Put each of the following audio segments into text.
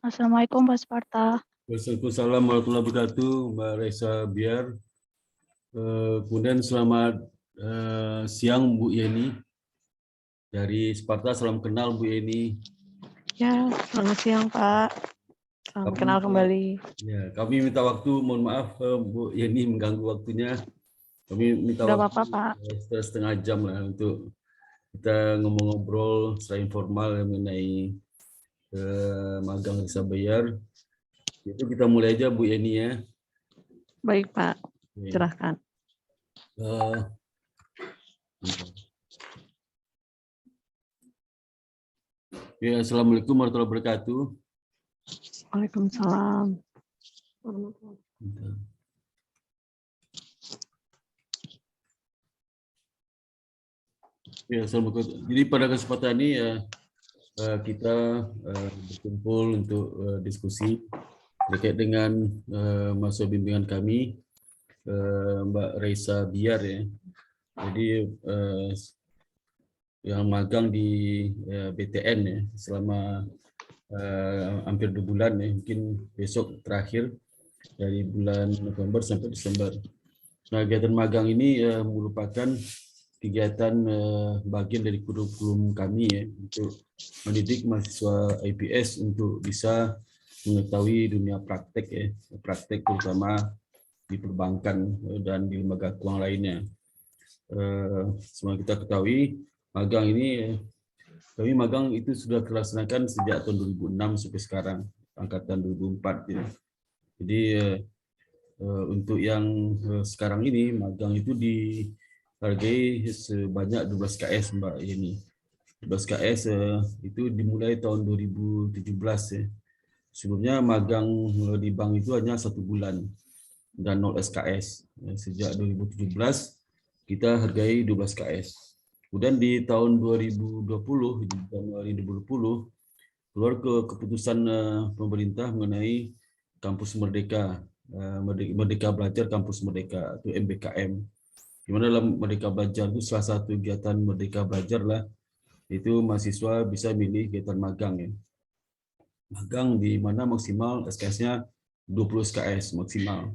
Assalamualaikum Pak Sparta. Waalaikumsalam warahmatullahi wabarakatuh, Mbak Reza Biar. Kemudian selamat siang Bu Yeni dari Sparta. Salam kenal Bu Yeni. Ya, selamat siang Pak. Salam kenal kembali. Ya, kami minta waktu, mohon maaf Bu Yeni mengganggu waktunya. Kami minta Udah waktu apa-apa, Pak. setengah jam lah untuk kita ngobrol secara informal mengenai magang Reza Biar. Itu kita mulai aja Bu Yeni ya. Baik Pak, silahkan. Ya, Assalamualaikum warahmatullahi wabarakatuh. Waalaikumsalam. Ya, Assalamualaikum. Jadi pada kesempatan ini kita berkumpul untuk diskusi terkait dengan masa bimbingan kami, Mbak Reza Biar ya. Jadi yang magang di BTN ya selama hampir 2 bulan ya, mungkin besok terakhir dari bulan November sampai Desember. Nah, kegiatan magang ini merupakan kegiatan bagian dari kurikulum kami ya untuk mendidik mahasiswa IPS untuk bisa mengetahui dunia praktek ya, praktek terutama di perbankan dan di lembaga keuangan lainnya. Semua kita ketahui magang ini, kami magang itu sudah dilaksanakan sejak tahun 2006 sampai sekarang, angkatan 2004 ya. Jadi untuk yang sekarang ini magang itu dihargai sebanyak 12 KS Mbak Yeni. 12 KS itu dimulai tahun 2017 ya. Sebelumnya magang di bank itu hanya 1 bulan dan 0 SKS. Sejak 2017 kita hargai 12 KS. Kemudian di tahun 2020, di Januari 2020, keluar keputusan pemerintah mengenai Kampus Merdeka, Merdeka Belajar Kampus Merdeka atau MBKM. Di mana dalam Merdeka Belajar itu salah satu kegiatan Merdeka Belajar lah, itu mahasiswa bisa milih kegiatan magang ya. Magang di mana maksimal SKS-nya 20 SKS maksimal.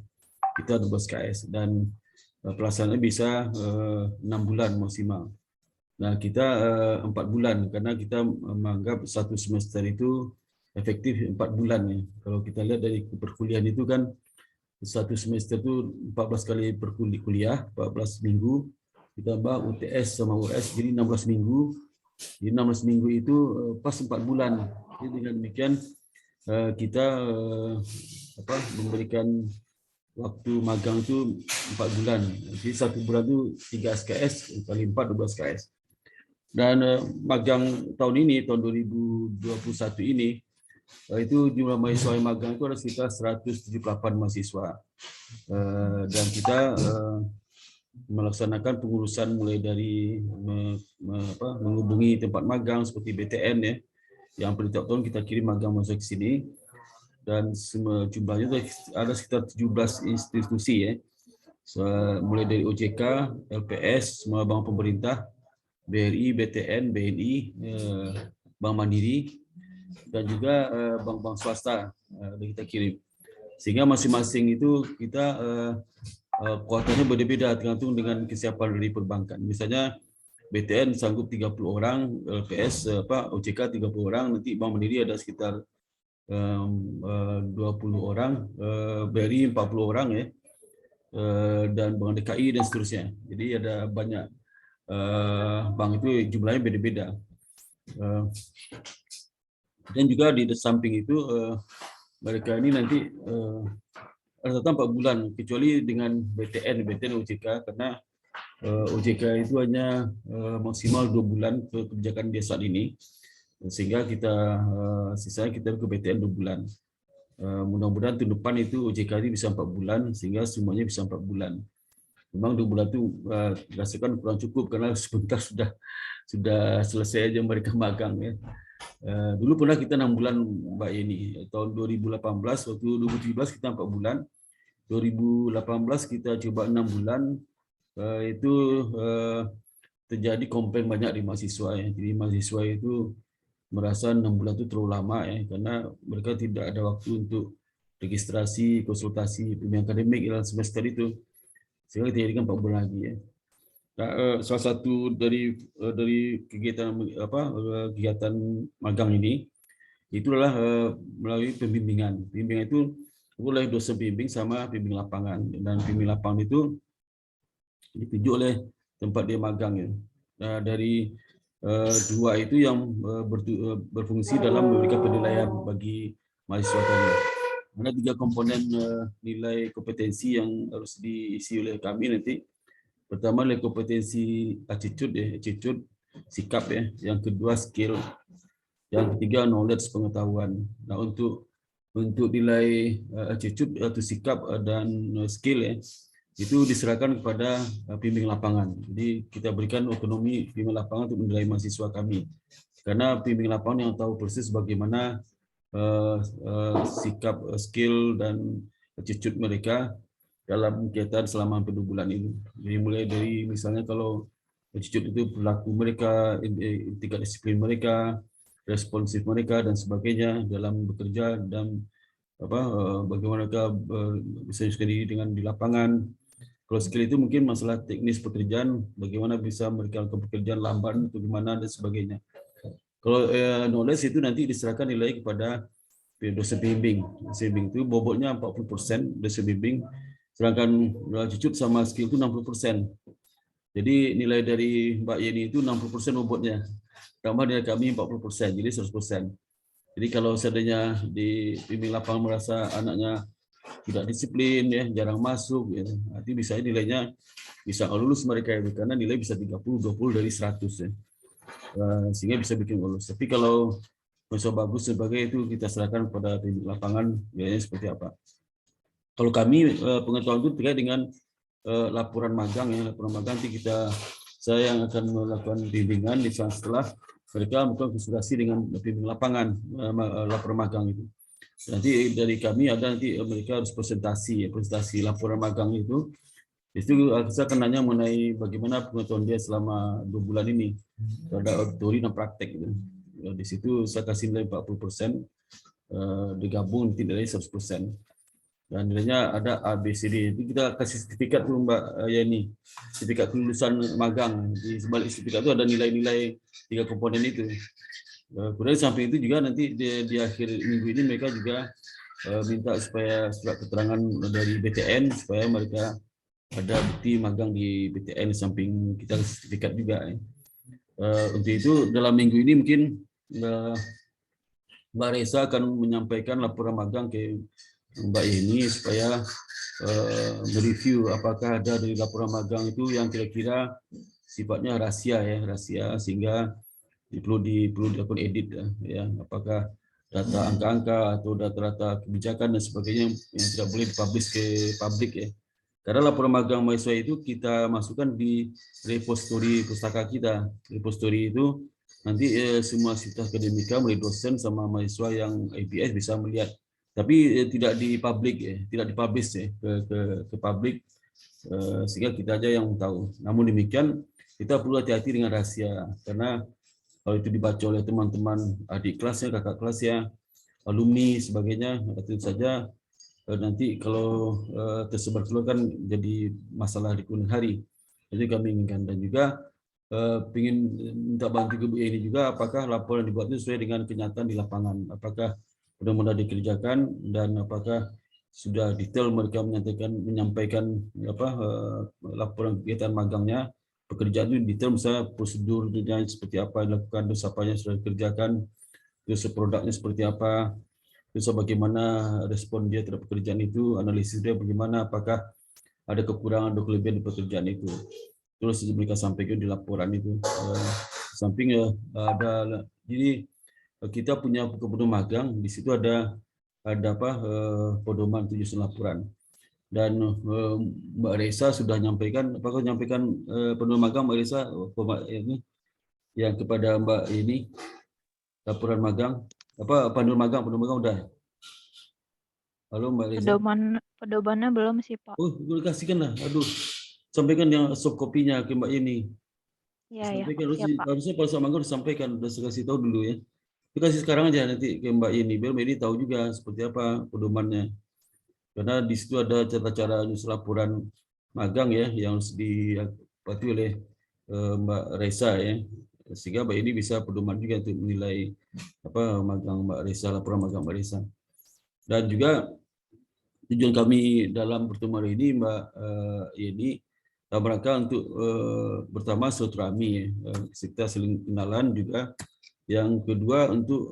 Kita 12 SKS dan pelaksanaannya bisa 6 bulan maksimal. Nah, kita 4 bulan karena kita menganggap 1 semester itu efektif 4 bulan ya. Kalau kita lihat dari perkuliahan itu kan 1 semester itu 14 kali perkuliah, 14 minggu ditambah UTS sama UAS jadi 16 minggu. Di 16 minggu itu pas 4 bulan. Jadi dengan demikian kita memberikan waktu magang itu 4 bulan. Jadi 1 bulan itu 3 SKS kali 4 12 SKS. Dan magang tahun ini, tahun 2021 ini, itu jumlah mahasiswa yang magang itu ada sekitar 178 mahasiswa. Dan kita melaksanakan pengurusan mulai dari menghubungi tempat magang seperti BTN ya, yang per tahun kita kirim magang masuk ke sini. Dan jumlahnya ada sekitar 17 institusi ya, mulai dari OJK, LPS, semua bank pemerintah, BRI, BTN, BNI, Bank Mandiri, dan juga bank-bank swasta yang kita kirim. Sehingga masing-masing itu kita kuotanya berbeda tergantung dengan kesiapan dari perbankan. Misalnya BTN sanggup 30 orang, LPS OJK 30 orang, nanti Bank Mandiri ada sekitar 20 orang, BRI 40 orang ya, dan Bank DKI dan seterusnya. Jadi ada banyak bank itu jumlahnya beda-beda. Dan juga di samping itu mereka ini nanti rata-rata 4 bulan, kecuali dengan BTN OJK, karena OJK itu hanya maksimal 2 bulan ke kebijakan dia saat ini, sehingga kita sisanya kita ke BTN 2 bulan. Mudah-mudahan tahun depan itu OJK ini bisa 4 bulan, sehingga semuanya bisa 4 bulan. Memang 2 bulan itu dirasakan kurang cukup karena sebentar sudah selesai aja mereka magang ya. Dulu pernah kita 6 bulan Mbak Yeni, tahun 2018, waktu 2017 kita 4 bulan, 2018 kita coba 6 bulan, itu terjadi komplain banyak di mahasiswa ya. Jadi mahasiswa itu merasa 6 bulan itu terlalu lama ya, karena mereka tidak ada waktu untuk registrasi, konsultasi, bimbingan akademik dalam semester itu. Sehingga kita jadikan 4 bulan lagi ya. Nah, salah satu dari kegiatan kegiatan magang ini itu adalah melalui pembimbingan. Bimbingan itu oleh dosen bimbing sama bimbing lapangan, dan bimbing lapangan itu ditunjuk oleh tempat dia magang ya. Nah, dari dua itu yang berfungsi dalam memberikan penilaian bagi mahasiswa tadi. Ada 3 komponen nilai kompetensi yang harus diisi oleh kami nanti. Pertama nilai kompetensi attitude, sikap ya. Yang kedua skill. Yang ketiga knowledge, pengetahuan. Nah, untuk nilai attitude atau sikap dan skill ya, itu diserahkan kepada bimbing lapangan. Jadi kita berikan otonomi bimbing lapangan untuk menilai mahasiswa kami. Karena bimbing lapangan yang tahu persis bagaimana sikap, skill dan attitude mereka dalam kegiatan selama hampir 2 bulan ini. Jadi mulai dari misalnya kalau attitude itu perilaku mereka, tingkat disiplin mereka, responsif mereka dan sebagainya dalam bekerja, dan bagaimana mereka bisa sendiri dengan di lapangan. Kalau skill itu mungkin masalah teknis pekerjaan, bagaimana bisa mereka lakukan pekerjaan lambat atau gimana dan sebagainya. Kalau knowledge itu nanti diserahkan nilai kepada dosen bimbing. Dosen bimbing itu bobotnya 40% dosen bimbing, sedangkan attitude sama skill itu 60%. Jadi nilai dari Mbak Yeni itu 60% bobotnya. Tambah nilai kami 40%, jadi 100%. Jadi kalau seandainya di bimbing lapangan merasa anaknya tidak disiplin ya, jarang masuk ya, nanti bisa nilainya bisa lulus mereka itu, karena nilai bisa 30-20 dari 100 ya. Sehingga bisa bikin lulus. Tapi kalau mahasiswa bagus sebagai itu kita serahkan pada bimbing lapangan biayanya seperti apa. Kalau kami pengetahuan itu terkait dengan laporan magang ya, laporan magang nanti saya yang akan melakukan bimbingan di setelah mereka melakukan konsultasi dengan bimbing lapangan laporan magang itu. Nanti dari kami ada nanti mereka harus presentasi laporan magang itu. Itu saya akan nanya mengenai bagaimana pengetahuan dia selama 2 bulan ini terhadap teori dan praktek gitu. Di situ saya kasih nilai 40%, digabung nanti dari 100%. Dan nilainya ada A, B, C, D. Itu kita kasih sertifikat tuh Mbak Yeni, sertifikat kelulusan magang. Di sebalik sertifikat itu ada nilai-nilai 3 komponen itu. Kemudian samping itu juga nanti di akhir minggu ini mereka juga minta supaya surat keterangan dari BTN supaya mereka ada bukti magang di BTN, samping kita sertifikat juga. Untuk itu dalam minggu ini mungkin Mbak Reza akan menyampaikan laporan magang ke Mbak Yeni supaya mereview apakah ada dari laporan magang itu yang kira-kira sifatnya rahasia ya, rahasia, sehingga perlu dilakukan edit ya, apakah data angka-angka atau data-data kebijakan dan sebagainya yang tidak boleh dipublish ke publik ya. Karena laporan magang mahasiswa itu kita masukkan di repository pustaka kita. Repository itu nanti semua situs akademika mulai dosen sama mahasiswa yang IPS bisa melihat. Tapi tidak dipublik ya, tidak dipublish ya ke publik, sehingga kita aja yang tahu. Namun demikian kita perlu hati-hati dengan rahasia, karena kalau itu dibaca oleh teman-teman adik kelasnya, kakak kelasnya, alumni sebagainya, itu saja nanti kalau tersebar keluar kan jadi masalah di kemudian hari. Jadi kami inginkan, dan juga ingin minta bantu ke Bu ini juga, apakah laporan dibuat itu sesuai dengan kenyataan di lapangan, apakah benar-benar dikerjakan, dan apakah sudah detail mereka menyampaikan laporan kegiatan magangnya, pekerjaan itu detail, misalnya prosedurnya seperti apa dilakukan, terus apa yang sudah dikerjakan, terus produknya seperti apa, terus bagaimana respon dia terhadap pekerjaan itu, analisis dia bagaimana, apakah ada kekurangan atau kelebihan di pekerjaan itu, terus mereka sampaikan di laporan itu. Samping ada, jadi kita punya pedoman magang, di situ ada pedoman 7 laporan. Dan Mbak Reza sudah menyampaikan, apakah menyampaikan pedoman magang Mbak Reza ini yang kepada Mbak ini laporan magang, pedoman magang udah. Halo Mbak Reza. Pedomannya belum sih Pak. Oh, boleh kasihkan lah. Aduh, sampaikan yang soft kopinya ke Mbak ini. Iya ya. Harusnya kalau sama magang disampaikan, udah saya kasih tahu dulu ya. Kasih sekarang aja nanti ke Mbak Yeni, biar Mbak Yeni tahu juga seperti apa pedomannya. Karena di situ ada cara-cara nyusun laporan magang ya yang harus dipatuhi oleh Mbak Reza ya, sehingga Mbak Yeni bisa pedoman juga untuk menilai apa magang Mbak Reza, laporan magang Mbak Reza. Dan juga tujuan kami dalam pertemuan ini Mbak Yeni dalam rangka untuk pertama silaturahmi ya, kita saling kenalan juga. Yang kedua untuk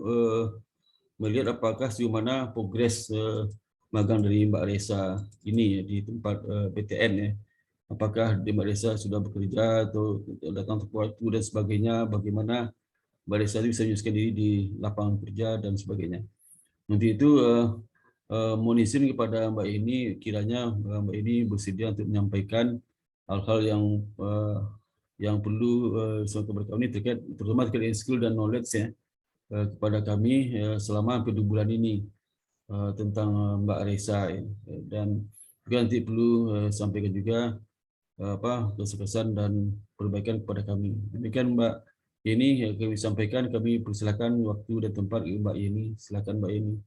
melihat apakah sejauh mana progres magang dari Mbak Reza ini ya, di tempat PTN ya. Apakah Mbak Reza sudah bekerja atau datang tepat waktu dan sebagainya, bagaimana Mbak Reza bisa menyusun diri di lapangan kerja dan sebagainya. Nanti itu mohon izin kepada Mbak ini, kiranya Mbak ini bersedia untuk menyampaikan hal-hal yang perlu kepada kami terkait, terutama terkait skill dan knowledge ya, kepada kami selama hampir 2 bulan ini tentang Mbak Reza ya. Dan juga nanti perlu sampaikan juga kesan dan perbaikan kepada kami. Demikian Mbak Yeni yang kami sampaikan, kami persilakan waktu dan tempat Mbak Yeni. Silakan Mbak Yeni.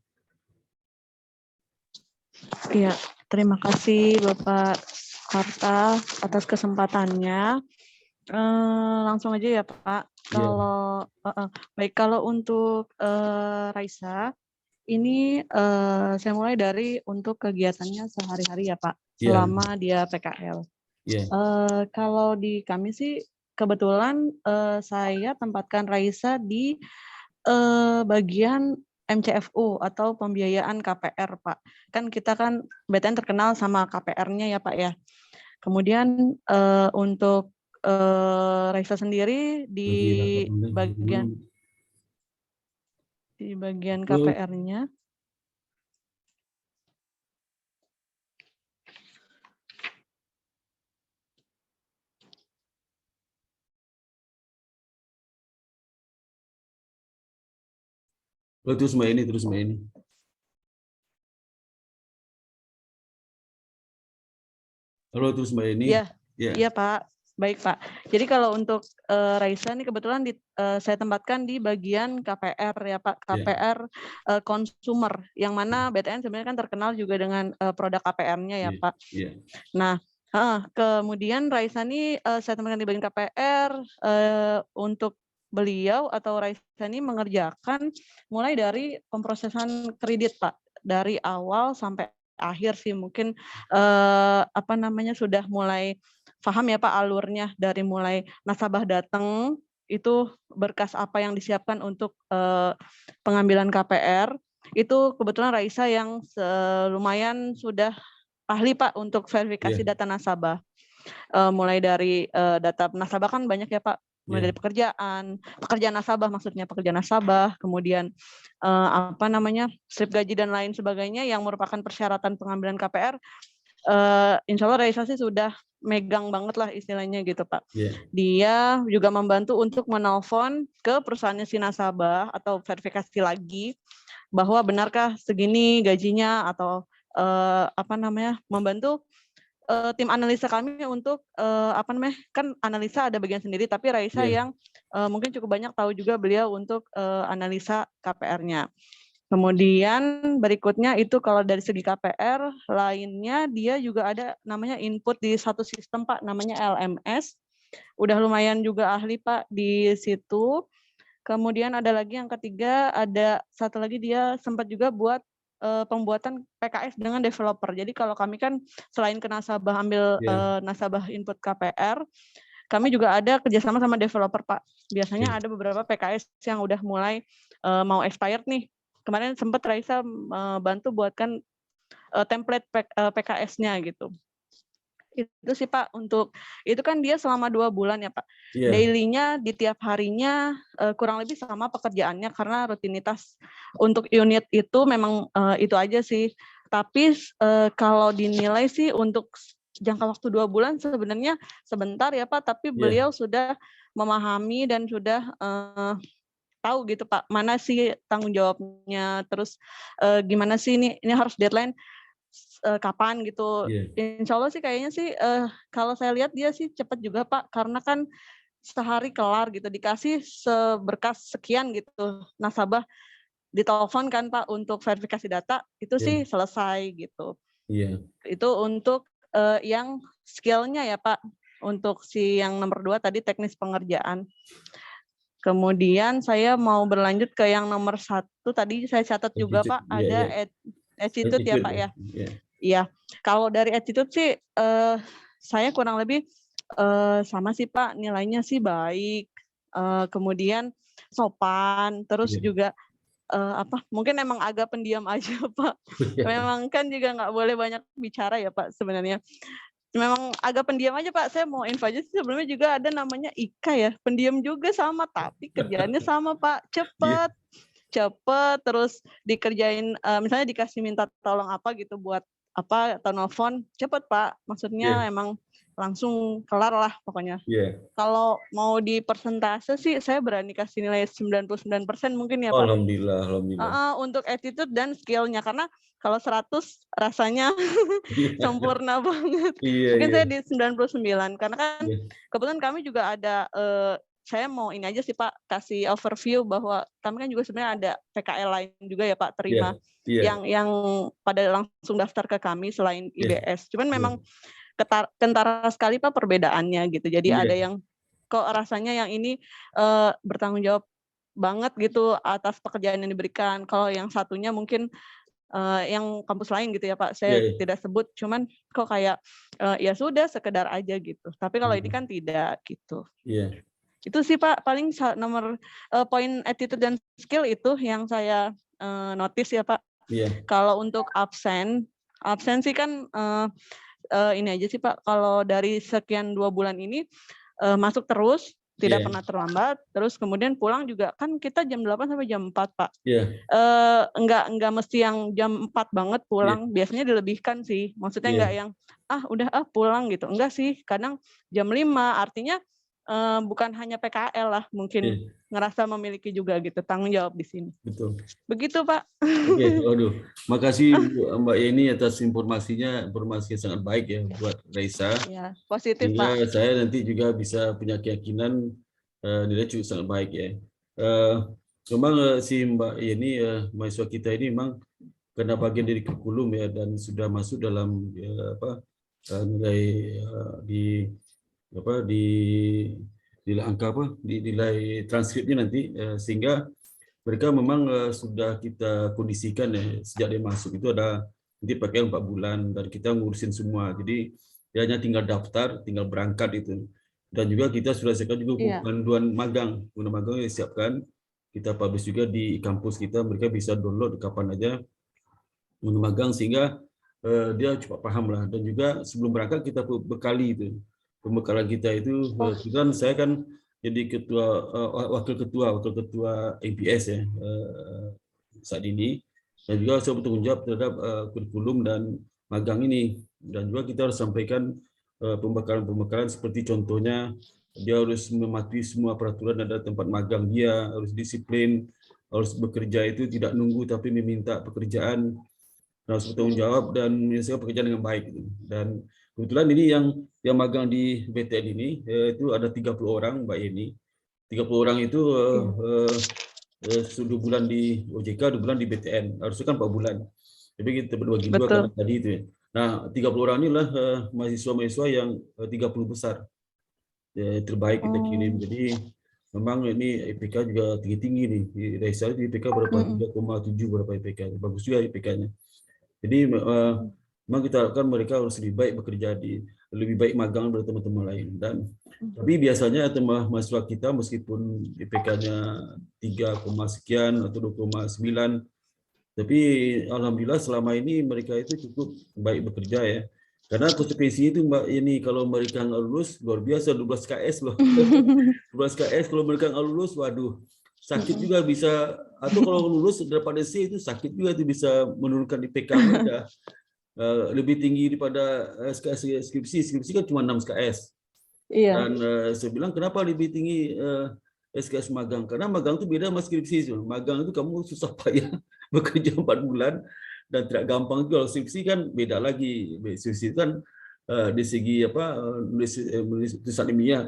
Iya, terima kasih Bapak Karta atas kesempatannya. Langsung aja ya Pak. Kalau baik, kalau untuk Raisa, ini saya mulai dari untuk kegiatannya sehari-hari ya Pak, selama dia PKL. Kalau di kami sih kebetulan saya tempatkan Raisa di bagian MCFU atau pembiayaan KPR Pak. Kan kita kan BTN terkenal sama KPR-nya ya Pak ya. Kemudian untuk Raisa sendiri di bagian KPR-nya. Terus Mbak Yeni. Halo, terus Mbak Yeni. Iya Pak. Baik Pak. Jadi kalau untuk Raisa ini kebetulan saya tempatkan di bagian KPR ya Pak, KPR consumer, yang mana BTN sebenarnya kan terkenal juga dengan produk KPR-nya ya Pak. Nah, kemudian Raisa ini saya tempatkan di bagian KPR untuk beliau atau Raisa ini mengerjakan mulai dari pemrosesan kredit Pak, dari awal sampai akhir sih mungkin sudah mulai paham ya Pak alurnya, dari mulai nasabah datang itu berkas apa yang disiapkan untuk pengambilan KPR, itu kebetulan Raisa yang lumayan sudah ahli Pak untuk verifikasi data nasabah. Mulai dari data nasabah kan banyak ya Pak, mulai dari pekerjaan nasabah, kemudian slip gaji dan lain sebagainya yang merupakan persyaratan pengambilan KPR. Insya Allah Raisa sih sudah megang banget lah istilahnya gitu Pak. Dia juga membantu untuk menelpon ke perusahaannya si nasabah atau verifikasi lagi bahwa benarkah segini gajinya, atau membantu tim analisa kami untuk kan analisa ada bagian sendiri, tapi Raisa yang mungkin cukup banyak tahu juga beliau untuk analisa KPR-nya. Kemudian berikutnya itu kalau dari segi KPR lainnya, dia juga ada namanya input di satu sistem Pak, namanya LMS. Udah lumayan juga ahli Pak di situ. Kemudian ada lagi yang ketiga, ada satu lagi dia sempat juga buat pembuatan PKS dengan developer. Jadi kalau kami kan selain ke nasabah ambil nasabah input KPR, kami juga ada kerjasama sama developer Pak. Biasanya ada beberapa PKS yang udah mulai mau expired nih. Kemarin sempat Raisa bantu buatkan template PKS-nya gitu. Itu sih Pak, untuk itu kan dia selama 2 bulan ya Pak. Daily-nya di tiap harinya kurang lebih sama pekerjaannya, karena rutinitas untuk unit itu memang itu aja sih. Tapi kalau dinilai sih untuk jangka waktu 2 bulan sebenarnya sebentar ya Pak, tapi beliau sudah memahami dan sudah tahu gitu Pak, mana sih tanggung jawabnya, terus gimana sih ini harus deadline kapan gitu. Insya Allah sih kayaknya sih kalau saya lihat dia sih cepat juga Pak, karena kan sehari kelar gitu, dikasih seberkas sekian gitu, nasabah ditelepon kan Pak untuk verifikasi data, itu Iya. sih selesai gitu. Iya. Itu untuk yang skill-nya ya Pak, untuk si yang nomor 2 tadi teknis pengerjaan. Kemudian saya mau berlanjut ke yang nomor 1 tadi saya catat juga Attitude. Pak, Iya, iya. ada attitude ya Attitude Pak ya. ya. Iya. Iya, kalau dari attitude sih saya kurang lebih sama sih Pak, nilainya sih baik, kemudian sopan, terus Iya. juga mungkin emang agak pendiam aja Pak. Iya. Memang kan juga nggak boleh banyak bicara ya Pak sebenarnya. Memang agak pendiam aja Pak, saya mau info aja sih sebelumnya juga ada namanya Ika ya, pendiam juga sama, tapi kerjaannya sama Pak, Iya. cepet, terus dikerjain, misalnya dikasih minta tolong apa gitu buat apa, atau nelfon, cepet Pak, maksudnya Iya. emang langsung kelar lah pokoknya. Iya. Kalau mau di persentase sih saya berani kasih nilai 99% mungkin ya Pak. Alhamdulillah, alhamdulillah. Untuk attitude dan skill-nya, karena kalau 100 rasanya Iya. sempurna banget. Iya, Mungkin iya. saya di 99 karena kan Iya. kebetulan kami juga ada saya mau ini aja sih Pak, kasih overview bahwa kami kan juga sebenarnya ada PKL lain juga ya Pak Iya. terima Iya. yang pada langsung daftar ke kami selain Iya. IBS. Cuman Iya. memang kentara sekali Pak perbedaannya gitu. Jadi Iya. ada yang kok rasanya yang ini bertanggung jawab banget gitu atas pekerjaan yang diberikan. Kalau yang satunya mungkin yang kampus lain gitu ya Pak, Iya, saya iya. tidak sebut, cuman kok kayak ya sudah sekedar aja gitu. Tapi kalau ini kan tidak gitu. Iya. Itu sih Pak paling nomor poin attitude dan skill itu yang saya notice ya Pak. Iya. Kalau untuk absen sih kan ini aja sih Pak, kalau dari sekian 2 bulan ini masuk terus, tidak Iya. pernah terlambat, terus kemudian pulang juga kan kita jam 8 sampai jam 4 Pak. Iya. Enggak mesti yang jam 4 banget Iya. pulang, biasanya dilebihkan sih. Maksudnya enggak Iya. yang, udah pulang gitu, enggak sih. Kadang jam 5, artinya bukan hanya PKL lah, mungkin Iya. ngerasa memiliki juga gitu, tanggung jawab di sini. Betul. Begitu Pak. Oke, waduh. Makasih Mbak Yeni atas informasinya, informasi yang sangat baik ya buat Raisa. Ya, positif Sehingga Pak. saya nanti juga bisa punya keyakinan nilai cukup sangat baik ya. Memang si Mbak Yeni, mahasiswa kita ini memang karena bagian dari kurikulum ya dan sudah masuk dalam nilai di angka di nilai transkripnya nanti sehingga mereka memang sudah kita kondisikan ya sejak dia masuk itu ada nanti pakai 4 bulan dan kita ngurusin semua. Jadi dia hanya tinggal daftar, tinggal berangkat itu. Dan juga kita sudah siapkan juga panduan magang. Panduan magang yang disiapkan, kita publish juga di kampus kita, mereka bisa download kapan aja panduan magang sehingga dia cepat paham lah. Dan juga sebelum berangkat kita bekali itu. Pembekalan kita itu, dan saya kan jadi wakil ketua MPS ya saat ini, dan juga saya bertanggung jawab terhadap kurikulum dan magang ini, dan juga kita harus sampaikan pembekalan seperti contohnya dia harus mematuhi semua peraturan ada tempat magang, dia harus disiplin, harus bekerja itu tidak nunggu tapi meminta pekerjaan, harus bertanggung jawab dan menyelesaikan pekerjaan dengan baik. Dan kebetulan ini yang magang di BTN ini itu ada 30 orang Mbak Yeni. 30 orang itu 2 bulan di OJK, 2 bulan di BTN. Harusnya kan 4 bulan. Tapi kita berbagi 2 karena tadi itu ya. Nah, 30 orang inilah mahasiswa-mahasiswa yang 30 besar. Terbaik kita kirim. Jadi memang ini IPK juga tinggi-tinggi nih. Di Raisa di IPK berapa? 3,7 berapa IPK. Bagus juga IPK-nya. Jadi memang kita harapkan mereka harus lebih baik bekerja lebih baik magang dari teman-teman lain. Dan tapi biasanya mahasiswa kita meskipun IPK-nya 3, sekian atau 2,9, tapi alhamdulillah selama ini mereka itu cukup baik bekerja ya. Karena konsekuensi itu Mbak ini kalau mereka nggak lulus luar biasa 12 KS loh. 12 KS kalau mereka nggak lulus, waduh sakit juga bisa, atau kalau lulus daripada C itu sakit juga itu bisa menurunkan IPK mereka lebih tinggi daripada SKS skripsi kan cuma 6 SKS. Iya. Dan saya bilang kenapa lebih tinggi SKS magang? Karena magang itu beda sama skripsi. Magang itu kamu susah payah bekerja 4 bulan dan tidak gampang. Kalau skripsi kan beda lagi. Skripsi kan di segi tulisan ilmiah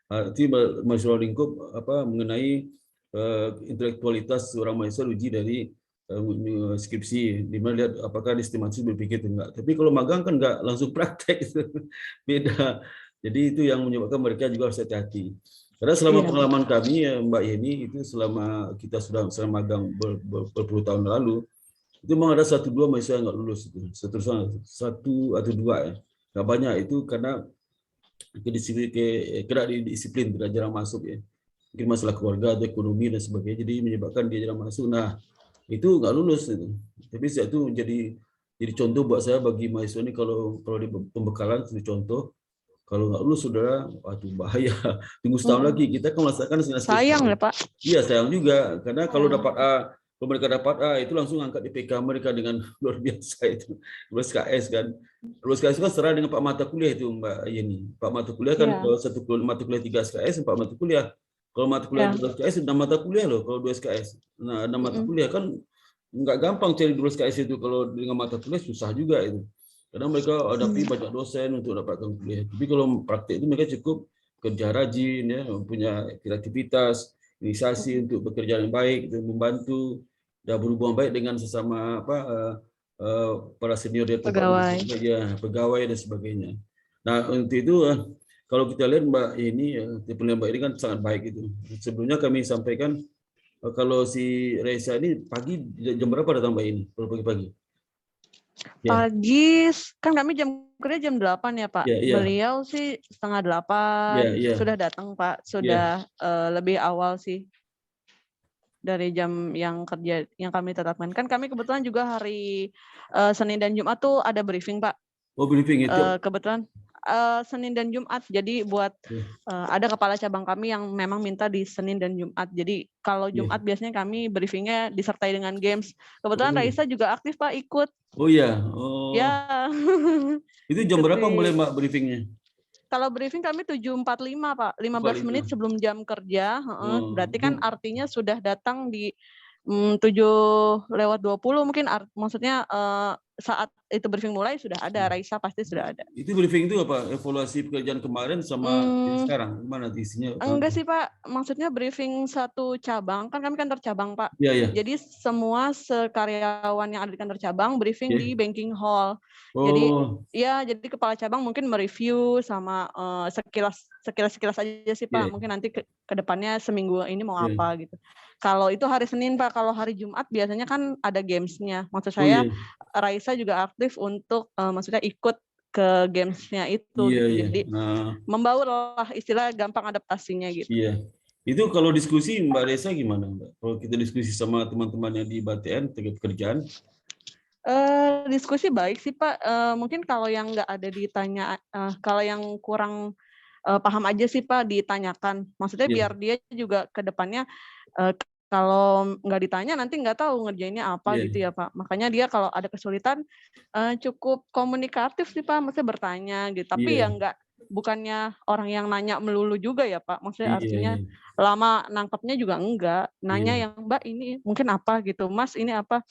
Arti mahasiswa lingkup mengenai intelektualitas seorang mahasiswa uji dari skripsi, di mana lihat apakah estimasi berpikir atau enggak. Tapi kalau magang kan enggak langsung praktek, beda. Jadi itu yang menyebabkan mereka juga harus hati-hati. Karena selama pengalaman kami ya Mbak Yeni, itu selama kita sudah magang berpuluh tahun lalu, itu memang ada 1-2 mahasiswa yang nggak lulus itu, seterusnya 1 atau 2 ya, nggak banyak. Itu karena kena disiplin, tidak jarang masuk ya, mungkin masalah keluarga atau ekonomi dan sebagainya, jadi menyebabkan dia jarang masuk. Nah itu nggak lulus itu. Tapi itu jadi contoh buat saya bagi mahasiswa ini, kalau di pembekalan itu contoh. Kalau nggak lulus saudara, waduh bahaya. Tunggu setahun lagi. Kita kan merasakan sayang ya Pak. Iya sayang juga, karena kalau dapat A, kalau mereka dapat A itu langsung angkat IPK mereka dengan luar biasa itu. Lulus KS kan. Lulus KS kan setara dengan 4 mata kuliah itu Mbak Yeni. 4 mata kuliah kan kalau satu mata kuliah 3 SKS, 4 mata kuliah. Kalau mata kuliah 2 SKS 6 mata kuliah loh kalau 2 SKS. Nah, 6 mata kuliah kan nggak gampang cari 2 SKS itu, kalau dengan mata kuliah susah juga itu. Karena mereka hadapi banyak dosen untuk dapatkan kuliah. Tapi kalau praktik itu mereka cukup kerja rajin ya, punya kreativitas, inisiasi untuk bekerja yang baik, untuk membantu dan berhubungan baik dengan sesama para senior di tempat pegawai dan sebagainya. Nah, untuk itu kalau kita lihat Mbak ini penilaian Mbak ini kan sangat baik itu. Sebelumnya kami sampaikan kalau si Reza ini pagi jam berapa datang Mbak ini? Kalau pagi-pagi? Pagi kan kami kerja jam 8 ya Pak. Beliau sih 7:30 sudah datang Pak, sudah lebih awal sih dari jam yang kerja yang kami tetapkan. Kan kami kebetulan juga hari Senin dan Jumat tuh ada briefing Pak. Oh briefing itu? Kebetulan Senin dan Jumat. Jadi buat ada kepala cabang kami yang memang minta di Senin dan Jumat. Jadi kalau Jumat biasanya kami briefingnya disertai dengan games. Kebetulan Raisa juga aktif Pak, ikut. Oh iya. Oh. Ya. Itu jam berapa mulai Mbak briefingnya? Kalau briefing kami 7.45 Pak, 15 menit sebelum jam kerja. Berarti kan artinya sudah datang di 7:20 mungkin, maksudnya saat itu briefing mulai sudah ada, Raisa pasti sudah ada. Itu briefing itu apa? Evaluasi pekerjaan kemarin sama sekarang? Gimana isinya? Enggak sih Pak, maksudnya briefing satu cabang, kan kami kantor cabang Pak. Iya. Jadi semua sekaryawan yang ada di kantor cabang briefing di banking hall. Jadi kepala cabang mungkin mereview sama sekilas aja sih Pak. Mungkin nanti ke depannya seminggu ini mau apa gitu. Kalau itu hari Senin Pak, kalau hari Jumat biasanya kan ada games-nya. Maksud saya Raisa juga aktif untuk maksudnya ikut ke games-nya itu. Jadi membaur lah, istilah gampang adaptasinya gitu. Iya. Itu kalau diskusi Mbak Reza gimana Mbak? Kalau kita diskusi sama teman-teman yang di BTN terkait pekerjaan? Diskusi baik sih Pak. Mungkin kalau yang nggak ada ditanya, kalau yang kurang paham aja sih Pak ditanyakan. Maksudnya biar dia juga ke depannya kalau nggak ditanya nanti nggak tahu ngerjainnya apa gitu ya Pak. Makanya dia kalau ada kesulitan cukup komunikatif sih Pak, maksudnya bertanya gitu. Tapi ya bukannya orang yang nanya melulu juga ya Pak. Maksudnya artinya lama nangkepnya juga enggak. Nanya yang Mbak ini mungkin apa gitu, Mas ini apa.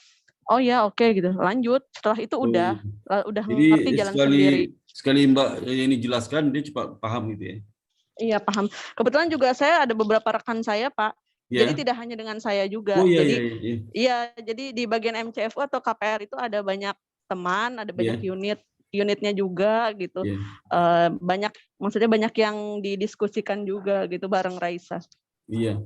Oh ya oke gitu, lanjut. Setelah itu udah ngerti jalan sendiri. Sekali Mbak ini jelaskan dia cepat paham gitu ya. Iya paham. Kebetulan juga saya ada beberapa rekan saya Pak. Jadi tidak hanya dengan saya juga. Jadi di bagian MCFU atau KPR itu ada banyak teman, ada banyak unitnya juga gitu. Maksudnya banyak yang didiskusikan juga gitu bareng Raisa. Iya.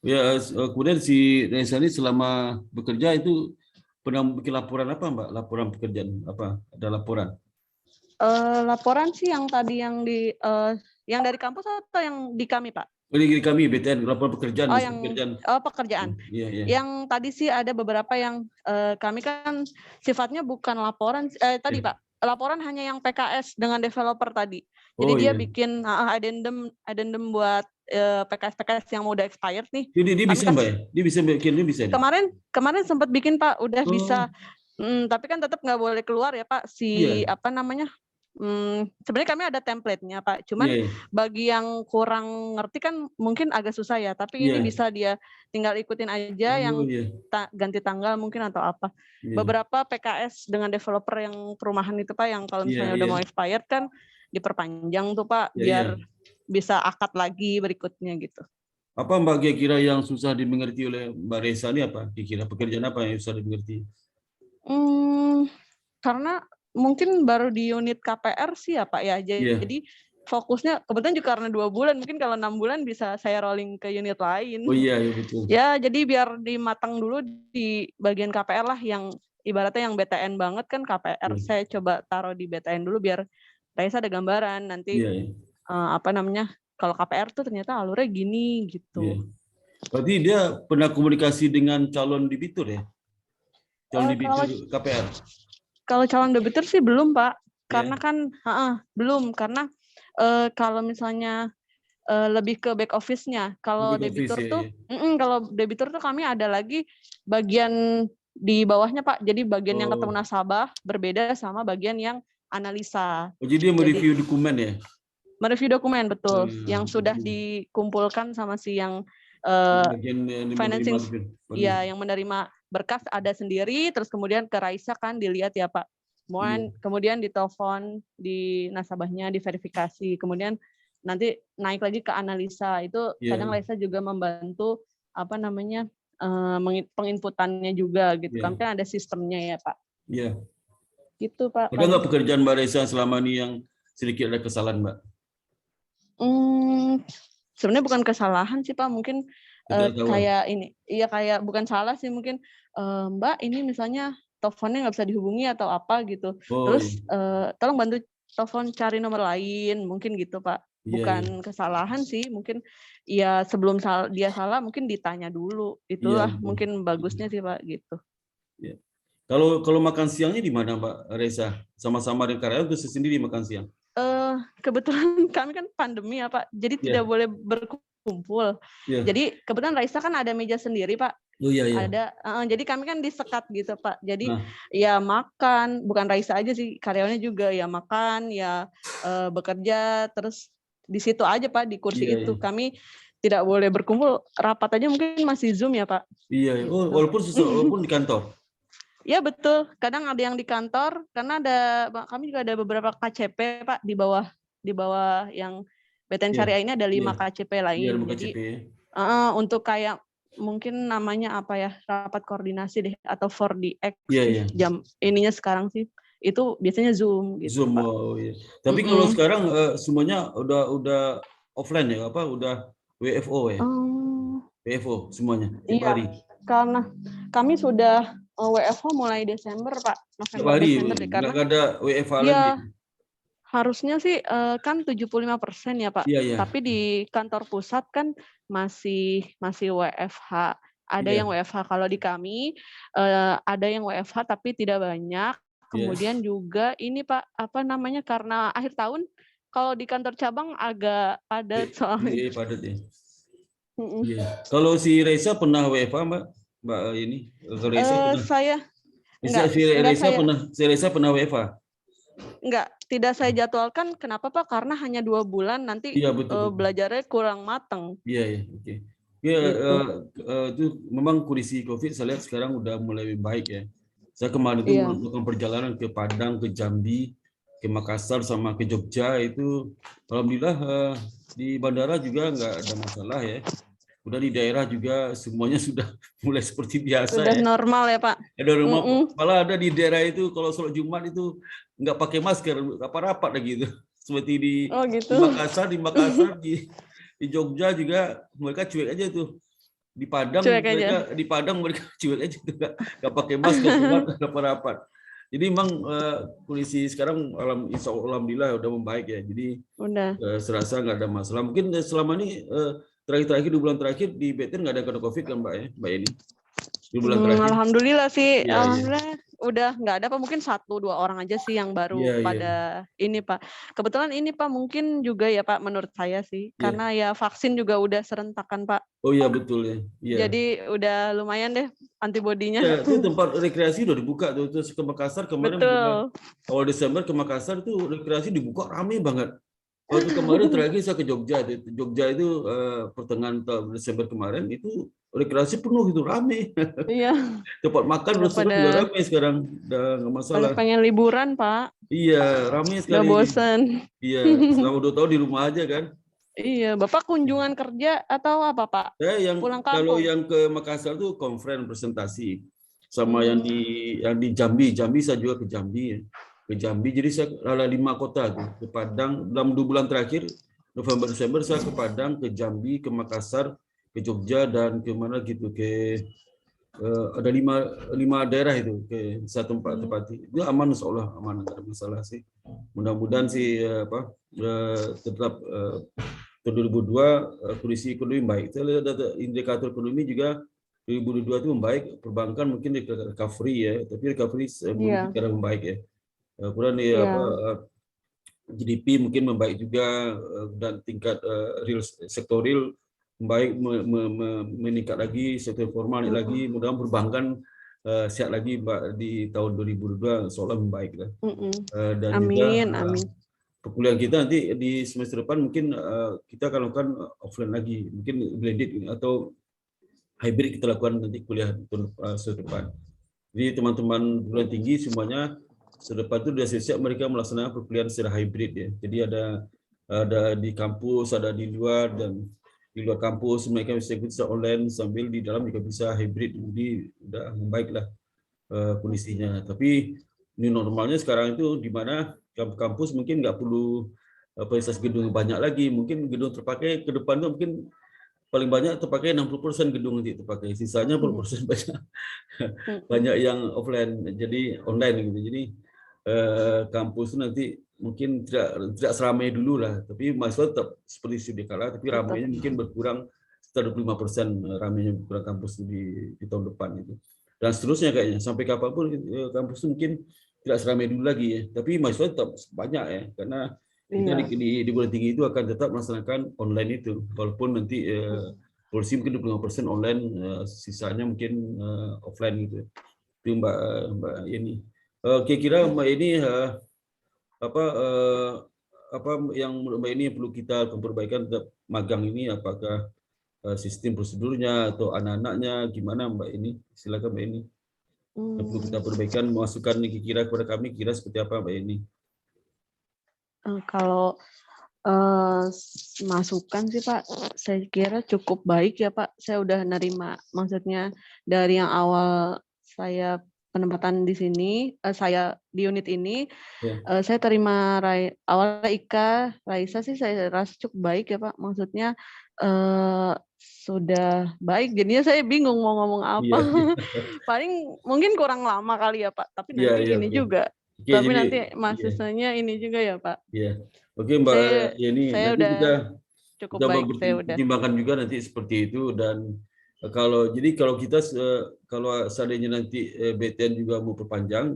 Ya, kemudian si Raisa ini selama bekerja itu pernah bikin laporan apa Mbak? Laporan pekerjaan apa? Ada laporan? Laporan sih yang tadi yang dari kampus atau yang di kami Pak? Di kami BTN, laporan pekerjaan. Pekerjaan. Yang tadi sih ada beberapa yang kami kan sifatnya bukan laporan tadi Pak. Laporan hanya yang PKS dengan developer tadi. Jadi dia bikin addendum buat PKS yang mau udah expired nih. Dia bisa Mbak ya? Dia bisa bikin, dia bisa. Kemarin sempat bikin Pak, udah bisa. Tapi kan tetap nggak boleh keluar ya Pak apa namanya? Sebenarnya kami ada template-nya Pak. Cuman bagi yang kurang ngerti kan mungkin agak susah ya. Tapi ini bisa dia tinggal ikutin aja yang ganti tanggal mungkin atau apa. Beberapa PKS dengan developer yang perumahan itu Pak, yang kalau misalnya udah mau expired kan diperpanjang tuh Pak, biar bisa akad lagi berikutnya gitu. Apa Mbak kira-kira yang susah dimengerti oleh Mbak Reza ini apa? Kira-kira pekerjaan apa yang susah dimengerti? Karena mungkin baru di unit KPR sih ya Pak ya. Iya. Jadi fokusnya kebetulan juga karena 2 bulan, mungkin kalau 6 bulan bisa saya rolling ke unit lain. Oh iya, ya betul. Ya, jadi biar dimatang dulu di bagian KPR lah yang ibaratnya yang BTN banget kan KPR. Saya coba taruh di BTN dulu biar Raisa ada gambaran nanti Iya, iya. apa namanya? Kalau KPR tuh ternyata alurnya gini gitu. Iya. Berarti dia pernah komunikasi dengan calon debitur ya? Calon debitur KPR. Kalau calon debitur sih belum, Pak. Karena Iya. kan belum karena kalau misalnya lebih ke back office-nya. Kalau Back debitur office, tuh, ya. kalau debitur tuh kami ada lagi bagian di bawahnya Pak. Jadi bagian yang ketemu Oh. nasabah berbeda sama bagian yang analisa. Oh, jadi dia mereview dokumen ya? Mereview dokumen betul, yang sudah dikumpulkan sama si yang bagian financing, ya, yang menerima berkas ada sendiri, terus kemudian ke Raisa kan dilihat ya Pak. Kemudian ditelepon di nasabahnya, diverifikasi, kemudian nanti naik lagi ke analisa. Itu kadang Raisa juga membantu apa namanya penginputannya juga gitu. Kan ada sistemnya ya Pak. Iya. Gitu Pak. Ada nggak pekerjaan Mbak Reza selama ini yang sedikit ada kesalahan Mbak? Sebenarnya bukan kesalahan sih Pak, mungkin kayak ini, iya kayak bukan salah sih mungkin Mbak ini misalnya teleponnya nggak bisa dihubungi atau apa gitu, terus tolong bantu telepon cari nomor lain mungkin gitu Pak, bukan kesalahan sih, mungkin ya sebelum dia salah mungkin ditanya dulu, itulah mungkin bagusnya sih Pak gitu. Kalau makan siangnya di mana Mbak Reza? Sama-sama dengan karyawan atau sendiri makan siang? Kebetulan kami kan pandemi ya Pak, jadi tidak boleh berkumpul. Jadi kebetulan Raisa kan ada meja sendiri Pak. Oh iya. Ada, jadi kami kan disekat gitu Pak. Jadi ya makan, bukan Raisa aja sih, karyawannya juga ya makan, ya bekerja, terus di situ aja Pak di kursi itu. Kami tidak boleh berkumpul, rapat aja mungkin masih Zoom ya Pak. Iya. Oh, walaupun di kantor. Ya betul, kadang ada yang di kantor karena kami juga ada beberapa KCP Pak di bawah yang BTN Syariah ini ada 5 KCP lain. Jadi untuk kayak mungkin namanya apa ya, rapat koordinasi deh atau 4DX jam ininya sekarang sih itu biasanya Zoom gitu Zoom, Pak. iya. Tapi kalau sekarang semuanya udah offline ya, udah WFO ya? WFO semuanya tiap hari. Karena kami sudah WFH mulai Desember Pak, November Desember deh, karena nggak ada WFH lagi. Harusnya sih kan 75% ya Pak, tapi di kantor pusat kan masih WFH. Ada yang WFH, kalau di kami ada yang WFH tapi tidak banyak. Kemudian juga ini Pak, apa namanya, karena akhir tahun kalau di kantor cabang agak padat soalnya. Iya, padat ya. Kalau si Reza pernah WFH Mbak ini? Reza pernah WFH? Enggak, tidak saya jadwalkan. Kenapa Pak? Karena hanya 2 bulan, nanti betul. Belajarnya kurang matang. Iya, oke. Itu memang kondisi COVID saya lihat sekarang udah mulai baik ya. Saya kemarin itu melakukan perjalanan ke Padang, ke Jambi, ke Makassar, sama ke Jogja. Itu alhamdulillah di bandara juga nggak ada masalah ya. Udah di daerah juga semuanya sudah mulai seperti biasa. Sudah normal ya Pak. Ada rumah, malah ada di daerah itu kalau sholat Jumat itu nggak pakai masker, rapat-rapat lagi itu. Seperti di Makassar, di Jogja juga mereka cuek aja tuh. Di Padang mereka cuek aja tuh, nggak pakai masker, nggak rapat-rapat. Jadi memang kondisi sekarang alhamdulillah udah membaik ya. Jadi serasa nggak ada masalah. Mungkin selama ini terakhir 2 bulan terakhir di BTN nggak ada kena COVID kan Mbak ya, Mbak ini? 2 bulan terakhir. Alhamdulillah sih, alhamdulillah udah nggak ada Pak, mungkin 1-2 orang aja sih yang baru pada ini Pak. Kebetulan ini Pak mungkin juga ya Pak menurut saya sih, karena ya vaksin juga udah serentakan Pak. Oh iya betul ya. Jadi udah lumayan deh antibodinya. Ya, itu tempat rekreasi udah dibuka tuh. Terus ke Makassar kemarin awal Desember ke Makassar tuh rekreasi dibuka rame banget. Waktu kemarin terakhir saya ke Jogja. Jogja itu pertengahan Desember kemarin itu rekreasi penuh itu rame. Iya. Tempat makan restoran juga rame sekarang, udah nggak masalah. Pengen liburan Pak. Iya, rame sekali. Udah bosan. Iya, selama 2 tahun di rumah aja kan. Iya, Bapak kunjungan kerja atau apa, Pak? Pulang Kalau kampung? yang ke Makassar tuh conference presentasi sama yang di Jambi. Jambi saya juga ke Jambi ya. Ke Jambi, jadi saya ada 5 kota tuh, ke Padang dalam 2 bulan terakhir, November Desember saya ke Padang, ke Jambi, ke Makassar, ke Jogja, dan ke mana gitu, ada 5 daerah itu ke satu tempat itu. Aman, seolah aman, nggak ada masalah sih. Mudah-mudahan sih tetap tahun 2002 kondisi ekonomi baik. Saya lihat data indikator ekonomi juga 2022 itu membaik. Perbankan mungkin recovery ya, tapi recovery belum Iya, secara membaik ya. Kemudian iya. GDP mungkin membaik juga, dan tingkat real sektor real membaik, meningkat lagi, sektor informal naik lagi. Mudah-mudahan perbankan siap lagi di tahun 2022, seolah membaik lah. Dan juga Amin, amin. perkuliahan kita nanti di semester depan mungkin kita akan lakukan offline lagi, mungkin blended atau hybrid kita lakukan nanti kuliah semester depan. Jadi teman-teman perguruan tinggi semuanya sedepan itu sudah siap mereka melaksanakan perkuliahan secara hybrid ya. Jadi ada di kampus, ada di luar, dan di luar kampus mereka bisa ikut secara online, sambil di dalam juga bisa hybrid. Jadi sudah membaiklah kondisinya. Tapi new normalnya sekarang itu di mana kampus mungkin nggak perlu fasilitas gedung banyak lagi. Mungkin gedung terpakai ke depan itu mungkin paling banyak terpakai 60% gedung nanti terpakai. Sisanya 40% banyak banyak yang offline, jadi online gitu. Jadi kampus itu nanti mungkin tidak seramai dulu lah, tapi mahasiswa tetap seperti sedia kala, tapi Tetap. ramainya mungkin berkurang sekitar 25% ramainya berkurang kampus di tahun depan itu. Dan seterusnya kayaknya sampai kapanpun kampus itu mungkin tidak seramai dulu lagi ya, tapi mahasiswa tetap banyak ya, karena kita Iya. di perguruan tinggi itu akan tetap melaksanakan online itu, walaupun nanti polisi mungkin 25% online, sisanya mungkin offline gitu. Itu Mbak Yeni. Kira-kira Mbak Yeni apa yang menurut Mbak Yeni perlu kita perbaikan tetap magang ini, apakah sistem prosedurnya atau anak-anaknya gimana Mbak Yeni? Silakan Mbak Yeni. Yang perlu kita perbaikan, masukan kira kepada kami kira seperti apa Mbak Yeni? Kalau masukan sih Pak, saya kira cukup baik ya Pak. Saya udah nerima, maksudnya dari yang awal saya penempatan di sini, saya di unit ini, Ya. saya terima awalnya Ika, Raisa sih saya rasa cukup baik ya Pak. Maksudnya sudah baik, jadinya saya bingung mau ngomong apa. Iya, Paling mungkin kurang lama kali ya Pak, tapi iya, nanti iya, ini oke. juga. Oke, Tapi jadi nanti iya, mahasiswanya ini juga ya Pak. iya. Oke Mbak Saya Yeni, saya nanti udah kita cukup kita baik, saya udah. mempertimbangkan juga nanti seperti itu. Dan kalau kita kalau seandainya nanti BTN juga mau perpanjang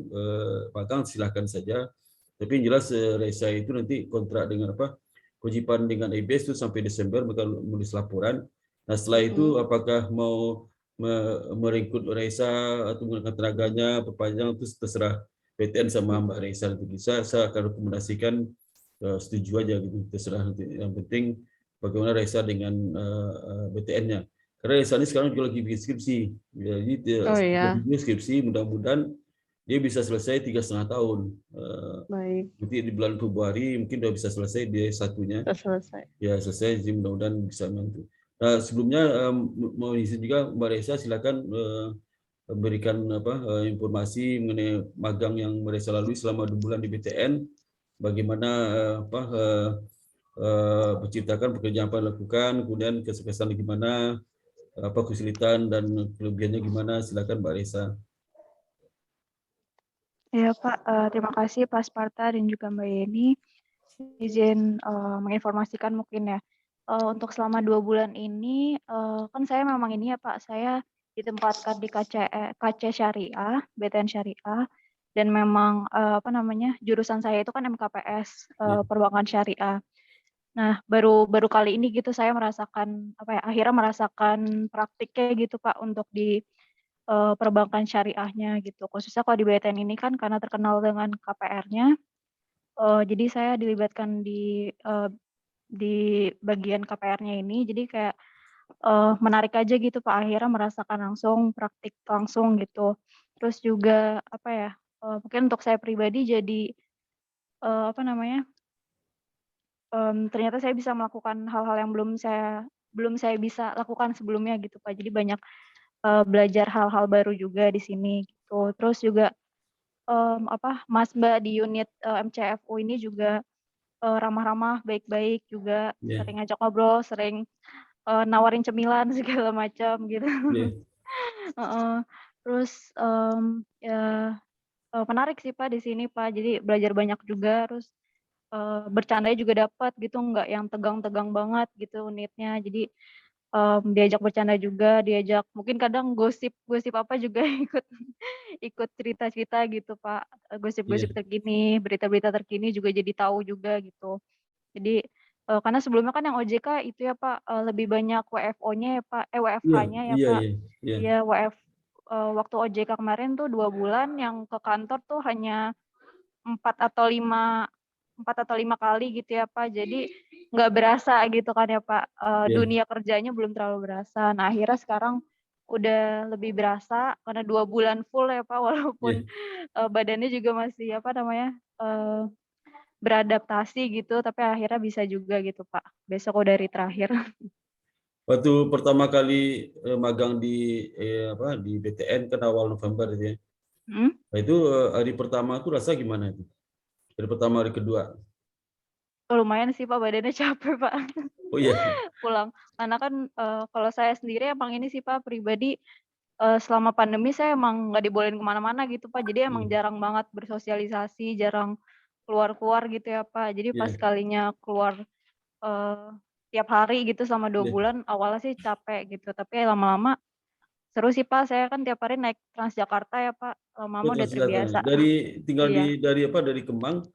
magang, silahkan saja. Tapi yang jelas Reza itu nanti kontrak dengan apa, kewajiban dengan ABS itu sampai Desember bakal menulis laporan. Nah setelah itu apakah mau merekrut Reza atau menggunakan tenaganya perpanjang, itu terserah BTN sama Mbak Reza. Nanti saya akan rekomendasikan setuju aja gitu, terserah nanti. Yang penting bagaimana Reza dengan BTN-nya. Karena Reza ini sekarang juga lagi bikin skripsi. Jadi Oh lagi iya, bikin skripsi, mudah-mudahan dia bisa selesai 3,5 tahun. baik, Nanti di bulan Februari mungkin udah bisa selesai dia satunya. sudah selesai. Ya selesai, jadi mudah-mudahan bisa bantu. Nah, sebelumnya mau izin juga Mbak Reza, silakan berikan apa informasi mengenai magang yang Mbak Reza lalui selama 2 bulan di BTN. Bagaimana menciptakan pekerjaan apa yang dilakukan, kemudian kesuksesan gimana, apa kesulitan dan kelebihannya gimana, silakan Mbak Reza. Ya Pak, terima kasih Pak Sparta dan juga Mbak Yeni. Izin menginformasikan mungkin ya, untuk selama 2 bulan ini, kan saya memang ini ya Pak, saya ditempatkan di KC Syariah, BTN Syariah, dan memang apa namanya, jurusan saya itu kan MKPS, Ya, Perbankan Syariah. Nah, baru kali ini gitu saya merasakan apa ya, akhirnya merasakan praktiknya gitu Pak untuk di perbankan syariahnya gitu. Khususnya kalau di BTN ini kan karena terkenal dengan KPR-nya, jadi saya dilibatkan di bagian KPR-nya ini. Jadi kayak menarik aja gitu Pak, akhirnya merasakan langsung praktik langsung gitu. Terus juga apa ya, mungkin untuk saya pribadi jadi apa namanya, ternyata saya bisa melakukan hal-hal yang belum saya bisa lakukan sebelumnya gitu, Pak. Jadi banyak, belajar hal-hal baru juga di sini gitu. Terus juga, Mas, Mbak di unit, MCFU ini juga, ramah-ramah, baik-baik juga, Ya, sering ngajak ngobrol, sering, nawarin cemilan segala macam gitu. ya, Heeh. Terus, ya, menarik sih, Pak, di sini, Pak. Jadi belajar banyak juga, terus, bercandanya juga dapat gitu, nggak yang tegang-tegang banget gitu unitnya. Jadi, diajak bercanda juga, diajak mungkin kadang gosip-gosip apa juga ikut ikut cerita-cerita gitu, Pak, ya, gosip-gosip terkini, berita-berita terkini juga jadi tahu juga gitu. Jadi, karena sebelumnya kan yang OJK itu ya, Pak, lebih banyak WFO-nya ya, Pak, iya, WFH-nya ya, iya, Pak. iya, iya, Iya, waktu OJK kemarin tuh 2 bulan yang ke kantor tuh hanya 4 atau 5 4 atau 5 kali gitu ya, Pak. Jadi nggak berasa gitu kan ya, Pak, iya, dunia kerjanya belum terlalu berasa. Nah, akhirnya sekarang udah lebih berasa karena 2 bulan full ya, Pak, iya. walaupun, badannya juga masih apa namanya, beradaptasi gitu, tapi akhirnya bisa juga gitu, Pak. Besok udah hari terakhir. Waktu pertama kali magang di apa di BTN kan awal November itu ya. Mhm. Nah, itu hari pertama itu rasa gimana itu? Hari pertama, hari kedua. Lumayan sih, Pak, badannya capek, Pak, Oh iya, pulang. Karena kan, kalau saya sendiri emang ini sih, Pak, pribadi, selama pandemi saya emang nggak dibolehin ke mana-mana gitu, Pak. Jadi emang iya, jarang banget bersosialisasi, jarang keluar-keluar gitu ya, Pak. Jadi pas iya, sekalinya keluar, eee, tiap hari gitu selama 2 iya. bulan, awalnya sih capek gitu, tapi lama-lama seru sih, Pak. Saya kan tiap hari naik Transjakarta ya, Pak, Oh, lama-lama udah Transjakarta. terbiasa. Tinggal Iya. dari apa? Dari Kemang